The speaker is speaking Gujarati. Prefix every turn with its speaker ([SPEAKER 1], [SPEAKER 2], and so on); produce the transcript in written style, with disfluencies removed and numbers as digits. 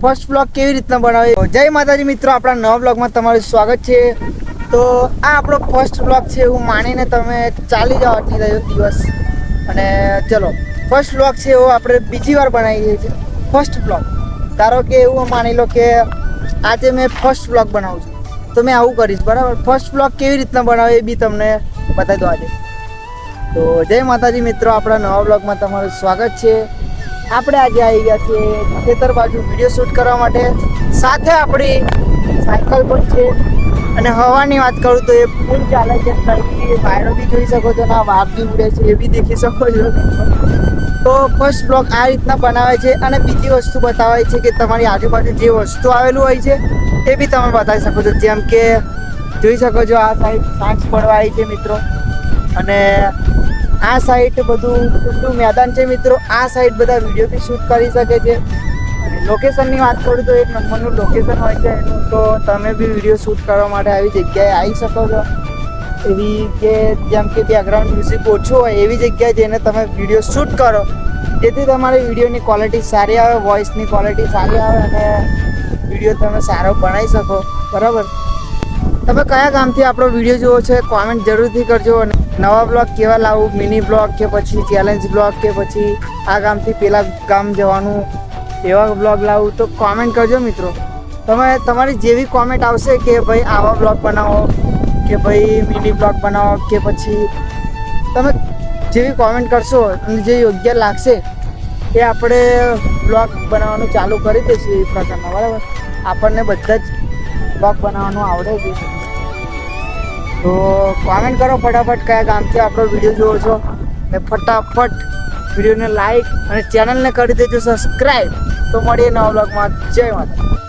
[SPEAKER 1] ફર્સ્ટ બ્લોગ કેવી રીતના બનાવે. જય માતાજી મિત્રો, આપણા નવા બ્લોગમાં તમારું સ્વાગત છે. તો આ આપણો ફર્સ્ટ બ્લોગ છે એવું માનીને તમે ચાલી જાઓ આટલી દિવસ. અને ચલો ફર્સ્ટ બ્લોગ છે એવો આપણે બીજી વાર બનાવીએ છીએ. ફર્સ્ટ બ્લોગ ધારો કે એવું માની લો કે આજે મેં ફર્સ્ટ બ્લોગ બનાવું છું તો મેં આવું કરીશ, બરાબર. ફર્સ્ટ બ્લોગ કેવી રીતના બનાવે એ બી તમને બતાવી દો આજે. તો જય માતાજી મિત્રો, આપણા નવા બ્લોગમાં તમારું સ્વાગત છે. આપણે આજે આવી ગયા છીએ ખેતર બાજુ વિડીયો શૂટ કરવા માટે. સાથે આપણી સાયકલ પણ છે. અને હવાની વાત કરું તો એ ફૂલ ચાલે છે. વાયરો બી જોઈ શકો છો, ના વાર બી ઉડે છે એ બી દેખી શકો છો. તો ફર્સ્ટ બ્લોગ આ રીતના બનાવે છે. અને બીજી વસ્તુ બતાવે છે કે તમારી આજુબાજુ જે વસ્તુ આવેલું હોય છે એ બી તમે બતાવી શકો છો. જેમ કે જોઈ શકો છો આ સાઈડ સાંજ પડવા આવી છે મિત્રો. અને આ સાઈડ બધું ખુલ્લું મેદાન છે મિત્રો. આ સાઈડ બધા વિડીયો બી શૂટ કરી શકે છે. અને લોકેશનની વાત કરું તો એક નંબરનું લોકેશન હોય છે એનું. તો તમે બી વિડીયો શૂટ કરવા માટે આવી જગ્યાએ આવી શકો છો. એવી કે જેમ કે બેકગ્રાઉન્ડ મ્યુઝિક ઓછું હોય એવી જગ્યાએ જઈને તમે વિડીયો શૂટ કરો, જેથી તમારી વિડીયોની ક્વોલિટી સારી આવે, વોઇસની ક્વોલિટી સારી આવે અને વિડીયો તમે સારો બનાવી શકો, બરાબર. તમે કયા ગામથી આપણો વિડીયો જુઓ છે કોમેન્ટ જરૂરથી કરજો. અને નવા બ્લોગ કેવા લાવું, મિની બ્લોગ કે પછી ચેલેન્જ બ્લોગ કે પછી આ ગામથી પેલા ગામ જવાનું એવા બ્લોગ લાવું તો કોમેન્ટ કરજો મિત્રો. તમારી જેવી કોમેન્ટ આવશે કે ભાઈ આવા બ્લોગ બનાવો કે ભાઈ મિની બ્લોગ બનાવો કે પછી તમે જેવી કોમેન્ટ કરશો અને જે યોગ્ય લાગશે એ આપણે બ્લોગ બનાવવાનું ચાલુ કરી દઈશું એ પ્રકારના, બરાબર. આપણને બધા જ બ્લોગ બનાવવાનું આવડે છે. તો કોમેન્ટ કરો ફટાફટ કયા ગામથી આપણો વિડીયો જોવો છો. ને ફટાફટ વિડીયોને લાઈક અને ચેનલને કરી દેજો સબસ્ક્રાઈબ. તો મળીએ નવા બ્લોગમાં. જય માતા.